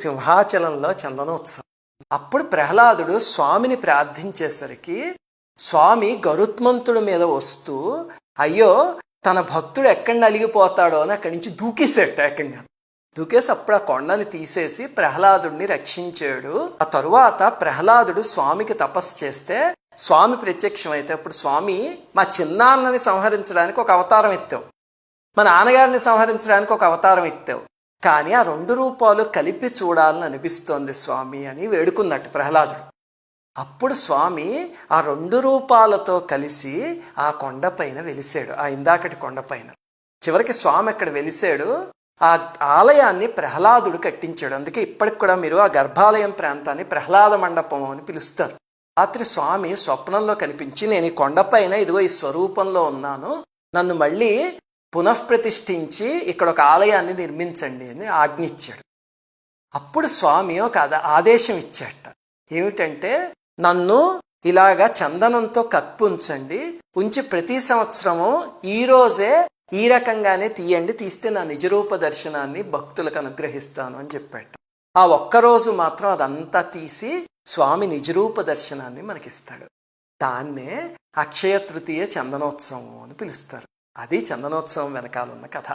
సింహాచలంలో చందనోత్సవం. అప్పుడు ప్రహ్లాదుడు స్వామిని ప్రార్థించేసరికి స్వామి గరుత్మంతుడి మీద వస్తూ అయ్యో తన భక్తుడు ఎక్కడ నలిగిపోతాడో అని అక్కడి నుంచి దూకేసేట ఏకంగా. దూకేసి అప్పుడు ఆ కొండని తీసేసి ప్రహ్లాదుడిని రక్షించాడు. ఆ తరువాత ప్రహ్లాదుడు స్వామికి తపస్సు చేస్తే స్వామి ప్రత్యక్షమైతే అప్పుడు స్వామి మా చిన్నాన్నని సంహరించడానికి ఒక అవతారం ఎత్తావు, మా నాన్నగారిని సంహరించడానికి ఒక అవతారం ఎత్తావు, కానీ ఆ 2 రూపాలు కలిపి చూడాలని అనిపిస్తోంది స్వామి అని వేడుకున్నట్టు ప్రహ్లాదుడు. అప్పుడు స్వామి ఆ 2 రూపాలతో కలిసి ఆ కొండపైన వెలిసాడు, ఆ ఇందాకటి కొండపైన. చివరికి స్వామి అక్కడ వెలిసాడు. ఆ ఆలయాన్ని ప్రహ్లాదుడు కట్టించాడు. అందుకే ఇప్పటికి కూడా మీరు ఆ గర్భాలయం ప్రాంతాన్ని ప్రహ్లాద మండపం అని పిలుస్తారు. రాత్రి స్వామి స్వప్నంలో కనిపించి నేను ఈ కొండపైన ఇదిగో ఈ స్వరూపంలో ఉన్నాను, నన్ను మళ్ళీ పునఃప్రతిష్ఠించి ఇక్కడ ఒక ఆలయాన్ని నిర్మించండి అని ఆజ్ఞించాడు. అప్పుడు స్వామి ఒక ఆదేశం ఇచ్చాట. ఏమిటంటే నన్ను ఇలాగా చందనంతో కప్పి ఉంచండి, ఉంచి ప్రతి సంవత్సరము ఈ రోజే ఈ రకంగానే తీయండి, తీస్తే నా నిజరూప దర్శనాన్ని భక్తులకు అనుగ్రహిస్తాను అని చెప్పాట. ఆ ఒక్కరోజు మాత్రం అదంతా తీసి స్వామి నిజరూప దర్శనాన్ని మనకిస్తాడు. దాన్నే అక్షయ తృతీయ చందనోత్సవం అని పిలుస్తారు. అది చందనోత్సవం వెనకాలన్న కథ.